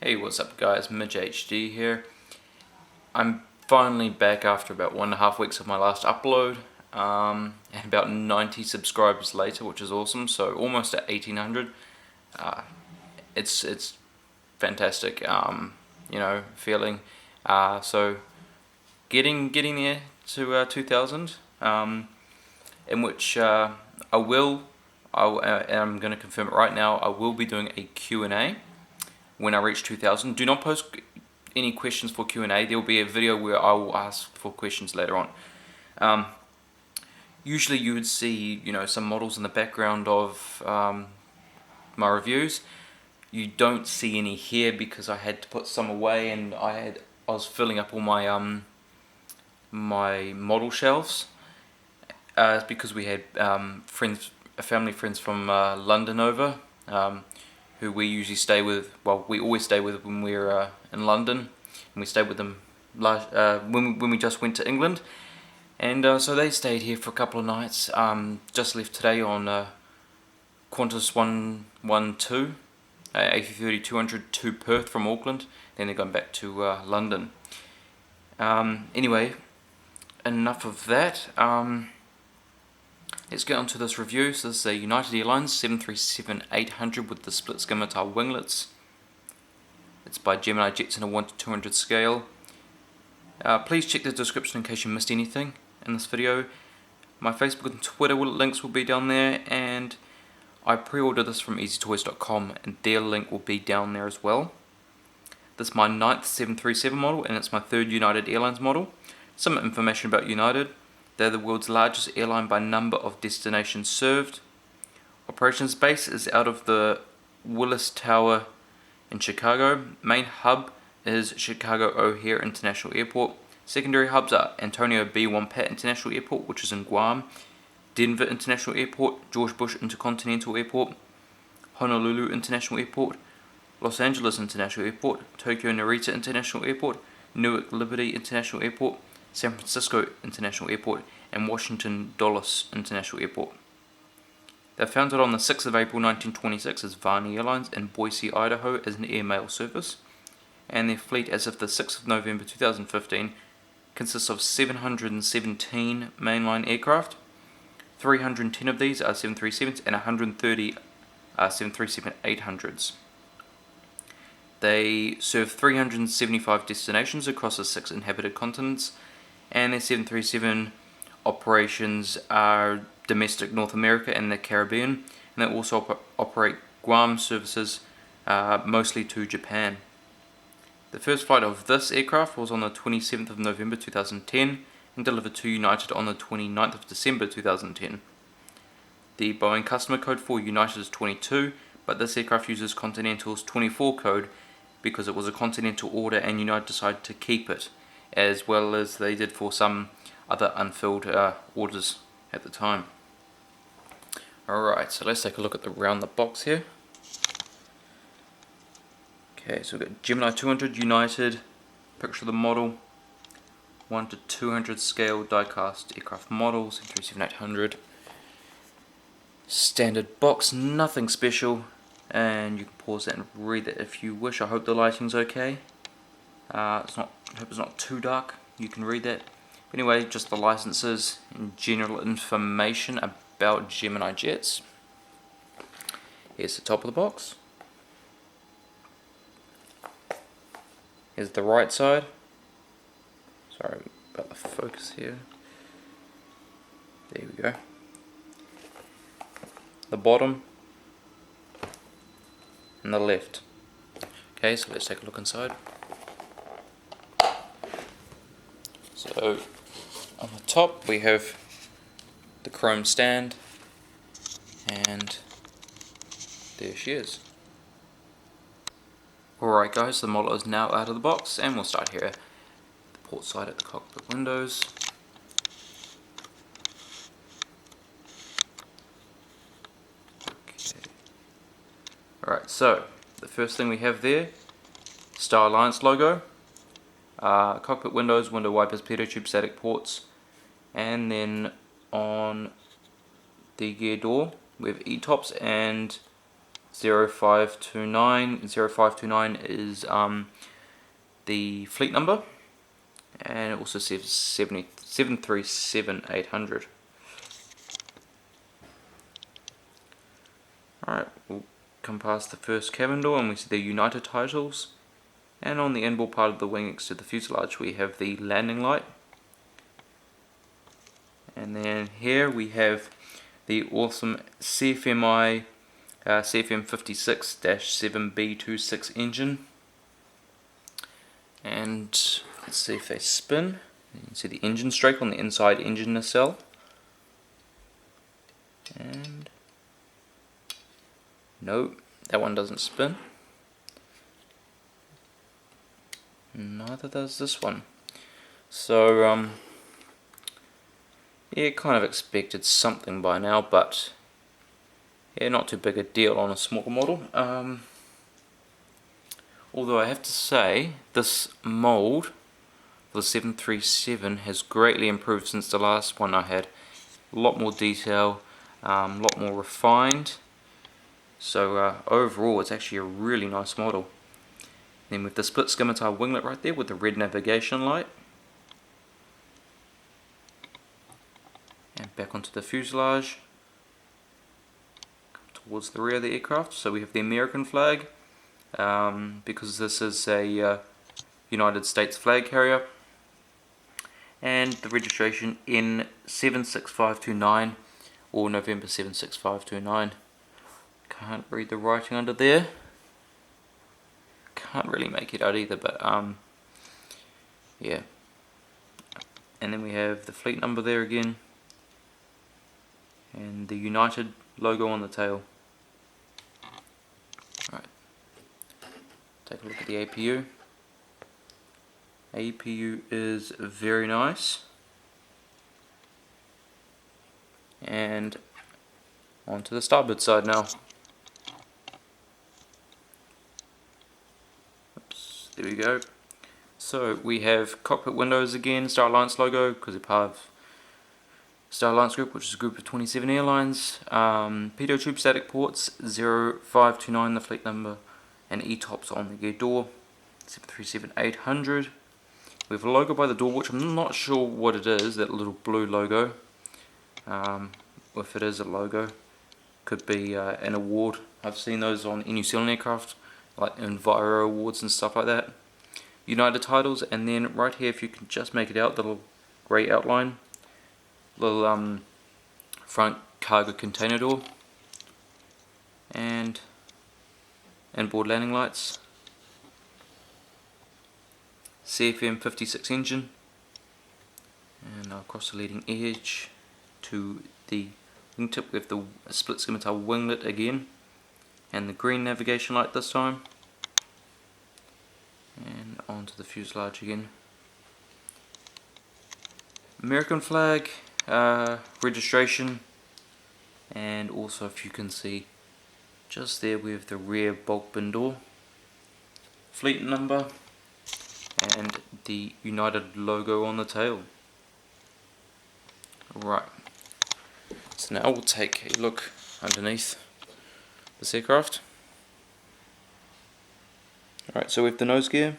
Hey, what's up guys, Midge HD here. I'm finally back after about 1.5 weeks of my last upload, and about 90 subscribers later, which is awesome, so almost at 1800. It's fantastic, feeling. So getting there to 2000, in which I'm going to confirm it right now, I will be doing a Q&A when I reach 2000. Do not post any questions for Q&A. There will be a video where I will ask for questions later on. Usually you would see, some models in the background of my reviews. You don't see any here because I had to put some away, and I was filling up all my my model shelves. It's because we had family friends from London over, who we usually stay with. Well, we always stay with when we're in London, and we stayed with them when we just went to England, and so they stayed here for a couple of nights. Just left today on Qantas 112, A330-200 to Perth from Auckland. Then they're going back to London. Anyway, enough of that. Let's get on to this review. So this is a United Airlines 737-800 with the Split Scimitar winglets. It's by Gemini jets in a 1:200 scale. Please check the description in case you missed anything in this video. My Facebook and Twitter links will be down there, and I pre-ordered this from easytoys.com, and their link will be down there as well. This is my 9th 737 model, and it's my 3rd United Airlines model. Some information about United. They're the world's largest airline by number of destinations served. Operations base is out of the Willis Tower in Chicago. Main hub is Chicago O'Hare International Airport. Secondary hubs are Antonio B. Wompat International Airport, which is in Guam, Denver International Airport, George Bush Intercontinental Airport, Honolulu International Airport, Los Angeles International Airport, Tokyo Narita International Airport, Newark Liberty International Airport, San Francisco International Airport, and Washington Dulles International Airport. They were founded on the 6th of April 1926 as Varney Airlines in Boise, Idaho as an airmail service, and their fleet as of the 6th of November 2015 consists of 717 mainline aircraft. 310 of these are 737s and 130 are 737-800s. They serve 375 destinations across the 6 inhabited continents, and their 737 operations are domestic North America and the Caribbean, and they also operate Guam services, mostly to Japan. The first flight of this aircraft was on the 27th of November 2010 and delivered to United on the 29th of December 2010. The Boeing customer code for United is 22, but this aircraft uses Continental's 24 code because it was a Continental order and United decided to keep it, as well as they did for some other unfilled orders at the time. Alright, so let's take a look at around the box here. Okay, so we've got Gemini 200 United, picture of the model, 1:200 scale die-cast aircraft models, 737-800. Standard box, nothing special, and you can pause that and read that if you wish. I hope the lighting's okay. I hope it's not too dark. You can read that. But anyway, just the licenses and general information about Gemini jets. Here's the top of the box. Here's the right side. Sorry about the focus here. There we go. The bottom and the left. Okay, so let's take a look inside. So on the top we have the chrome stand, and there she is. Alright guys, the model is now out of the box, and we'll start here. The port side at the cockpit windows. Okay. Alright, so the first thing we have there, Star Alliance logo. Cockpit windows, window wipers, pitot tube, static ports, and then on the gear door we have E-tops and 0529. 0529 is the fleet number, and it also says 737-800. Alright, we'll come past the first cabin door and we see the United titles, and on the inboard part of the wing next to the fuselage we have the landing light, and then here we have the awesome CFMI CFM56-7B26 engine. And let's see if they spin. You can see the engine stroke on the inside engine nacelle. And no, that one doesn't spin. Neither does this one. So yeah, kind of expected something by now, but yeah, not too big a deal on a smaller model. Although I have to say, this mould for the 737 has greatly improved since the last one I had. A lot more detail, a lot more refined. So overall, it's actually a really nice model. Then with the split scimitar winglet right there with the red navigation light. And back onto the fuselage. Towards the rear of the aircraft, so we have the American flag, because this is a United States flag carrier, and the registration N76529 or November 76529. Can't read the writing under there, can't really make it out either, but yeah. And then we have the fleet number there again, and the United logo on the tail. Right, take a look at the APU. APU is very nice. And onto the starboard side now. Oops, there we go. So we have cockpit windows again, Star Alliance logo, because they're part of Star Alliance Group, which is a group of 27 airlines. Pitot tube static ports 0529, the fleet number, and E-tops on the gear door. 737-800. We have a logo by the door, which I'm not sure what it is. That little blue logo. If it is a logo, could be an award. I've seen those on New Zealand aircraft, like Enviro awards and stuff like that. United titles, and then right here, if you can just make it out, the little grey outline. Little front cargo container door, and inboard landing lights, CFM56 engine, and across the leading edge to the wingtip with the split scimitar winglet again, and the green navigation light this time, and onto the fuselage again. American flag, registration, and also, if you can see just there, we have the rear bulk bin door, fleet number, and the United logo on the tail. Right, so now we'll take a look underneath this aircraft. Alright, so we have the nose gear.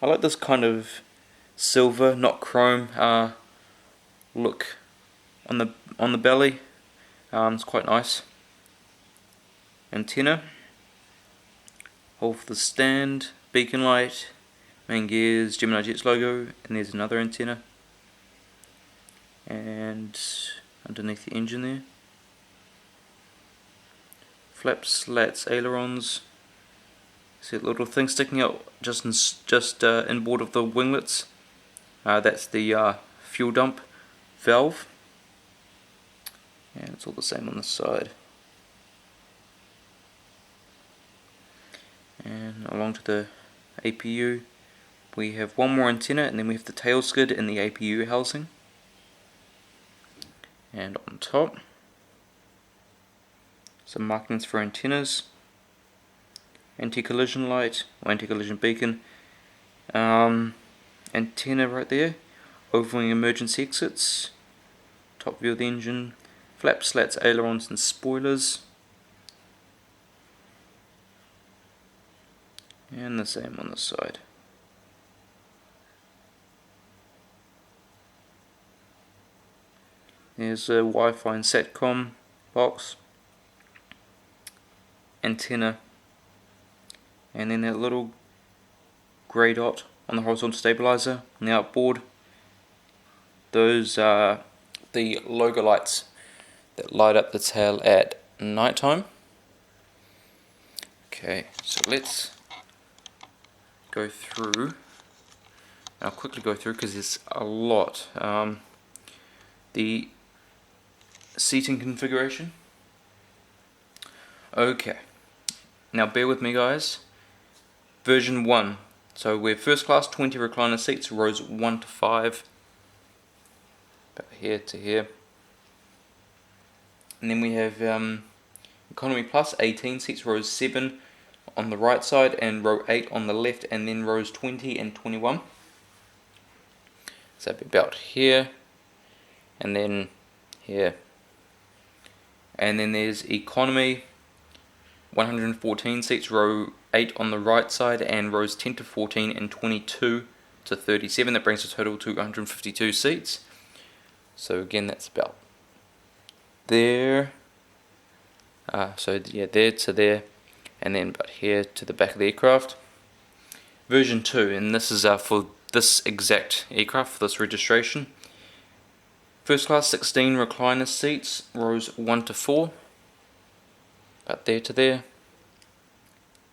I like this kind of silver, not chrome, look on the belly. It's quite nice. Antenna, hole for the stand, beacon light, main gears, Gemini Jets logo, and there's another antenna. And underneath the engine there, flaps, slats, ailerons. See a little thing sticking out just inboard of the winglets. That's the fuel dump valve, and it's all the same on this side. And along to the APU, we have one more antenna, and then we have the tail skid in the APU housing. And on top, some markings for antennas, anti-collision light, or anti-collision beacon, antenna right there, overwing emergency exits, top view of the engine, flaps, slats, ailerons and spoilers. and the same on the side. There's a Wi-Fi and SATCOM box, antenna, and then that little grey dot on the horizontal stabilizer on the outboard. Those are the logo lights that light up the tail at night time. Okay, so let's go through. I'll quickly go through because there's a lot. The seating configuration. Okay, now bear with me guys. Version 1. So we're first class, 20 recliner seats, rows 1 to 5. About here to here. And then we have Economy Plus, 18 seats, rows 7 on the right side and row 8 on the left, and then rows 20 and 21. So about here, and then here. And then there's Economy, 114 seats, row 8 on the right side, and rows 10 to 14 and 22 to 37. That brings the total to 152 seats. So again, that's about there. So yeah, there to there, and then about here to the back of the aircraft. Version 2, and this is for this exact aircraft, for this registration. First class, 16 recliner seats, rows 1 to 4. About there to there.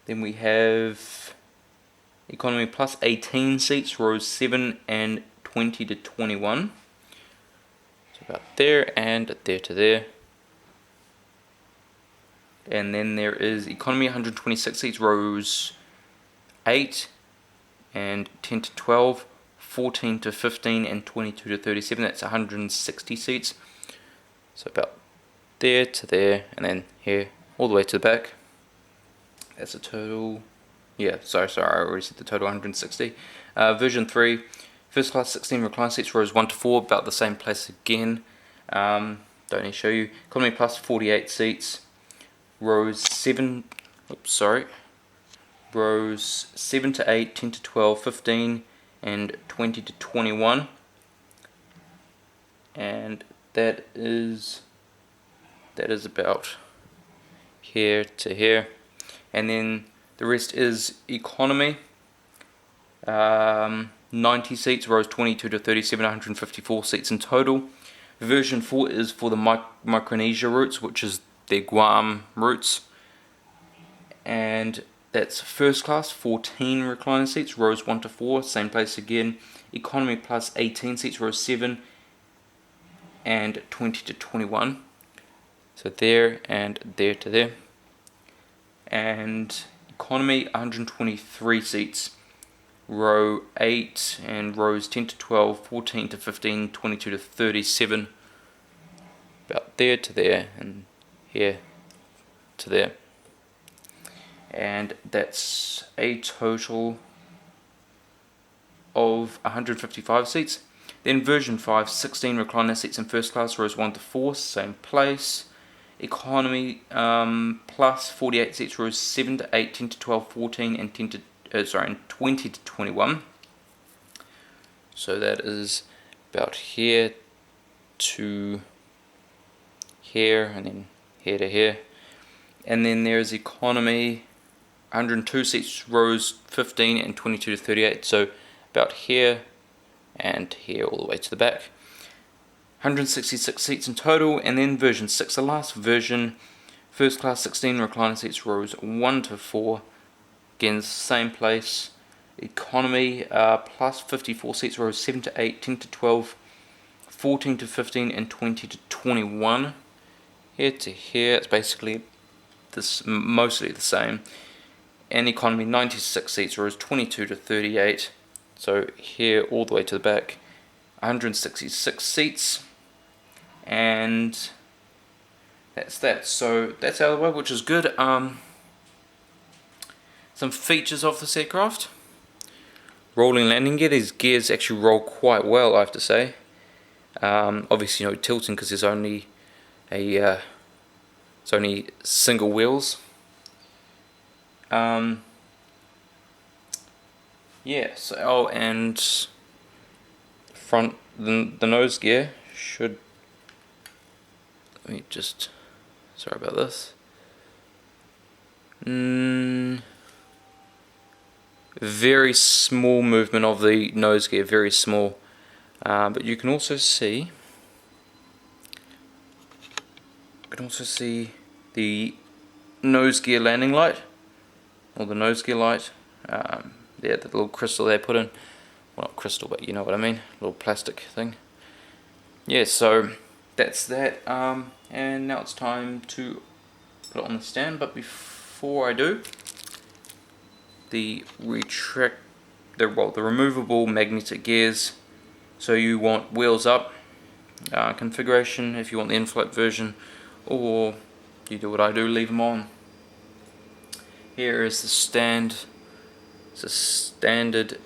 Then we have Economy Plus, 18 seats, rows 7 and 20 to 21. So about there and there to there. And then there is Economy, 126 seats, rows 8 and 10 to 12, 14 to 15 and 22 to 37. That's 160 seats. So about there to there, and then here all the way to the back. That's a total, yeah, sorry, I already said the total, 160. Version 3, first class, 16 recline seats, rows 1 to 4, about the same place again. Don't need to show you. Economy Plus, 48 seats, rows 7 to 8, 10 to 12, 15 and 20 to 21, and that is about here to here. And then the rest is Economy, 90 seats, rows 22 to 37, 154 seats in total. Version 4 is for the Micronesia routes, which is their Guam routes, and that's first class, 14 recliner seats, rows 1 to 4, same place again. Economy Plus, 18 seats, rows 7 and 20 to 21. So there and there to there. And Economy, 123 seats, row 8 and rows 10 to 12, 14 to 15, 22 to 37. About there to there and here to there. And that's a total of 155 seats. Then version 5, 16 recliner seats in first class, rows 1 to 4, same place. Economy Plus, 48 seats, rows 7 to 8, 10 to 12, 14 and 20 to 21. So that is about here to here, and then here to here. And then there's Economy, 102 seats, rows 15 and 22 to 38, so about here and here all the way to the back. 166 seats in total. And then version 6, the last version, first class, 16 recliner seats, rows 1 to 4, again same place. Economy Plus, 54 seats, rows 7 to 8, 10 to 12, 14 to 15 and 20 to 21. Here to here, it's basically mostly the same. And Economy, 96 seats, rows 22 to 38, so here all the way to the back. 166 seats, and that's that. So that's out of the way, which is good. Some features of this aircraft: rolling landing gear. These gears actually roll quite well, I have to say. Obviously no tilting because there's only single wheels. yeah, so oh, and front the nose gear should, let me just, sorry about this. Very small movement of the nose gear, very small. But you can also see, the nose gear landing light, or the nose gear light. Yeah, the little crystal they put in. Well, not crystal, but you know what I mean. Little plastic thing. Yeah, so that's that. And now it's time to put it on the stand. But before I do, the removable magnetic gears. So you want wheels up configuration if you want the in-flight version, or you do what I do, leave them on. Here is the stand. It's a standard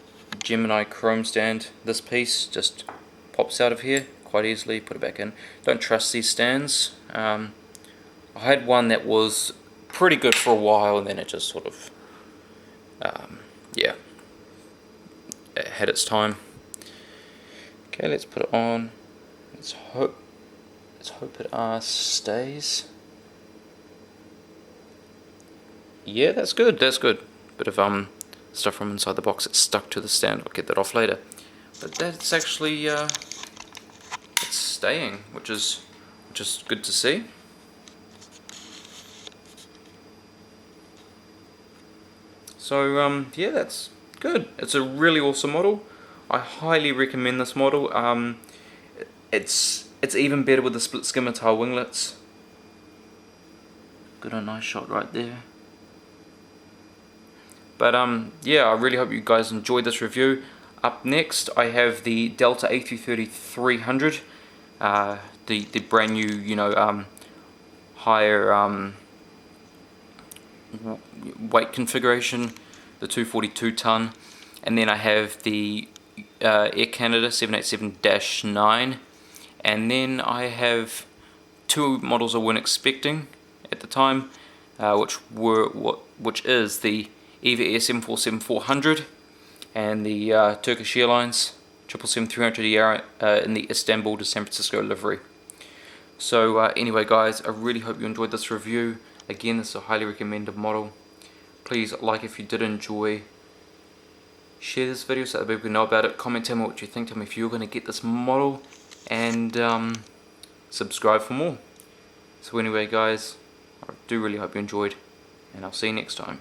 Gemini chrome stand. This piece just pops out of here quite easily. Put it back in. Don't trust these stands. I had one that was pretty good for a while, and then it just sort of yeah, it had its time. Okay, let's put it on. Let's hope it stays. Yeah, that's good. That's good. Bit of stuff from inside the box that's stuck to the stand. I'll get that off later. But that's actually it's staying, which is good to see. So yeah, that's good. It's a really awesome model. I highly recommend this model. It's even better with the split scimitar winglets. Got a nice shot right there. But yeah, I really hope you guys enjoyed this review. Up next, I have the Delta A330-300, the brand new, you know, higher weight configuration, the 242 ton, and then I have the Air Canada 787-9, and then I have two models I weren't expecting at the time, which is the Eva Air 747-400 and the Turkish Airlines 777-300ER in the Istanbul to San Francisco livery. So anyway guys, I really hope you enjoyed this review. Again, this is a highly recommended model. Please like if you did enjoy. Share this video so that people can know about it. Comment, tell me what you think. Tell me if you're going to get this model. And subscribe for more. So anyway guys, I do really hope you enjoyed. And I'll see you next time.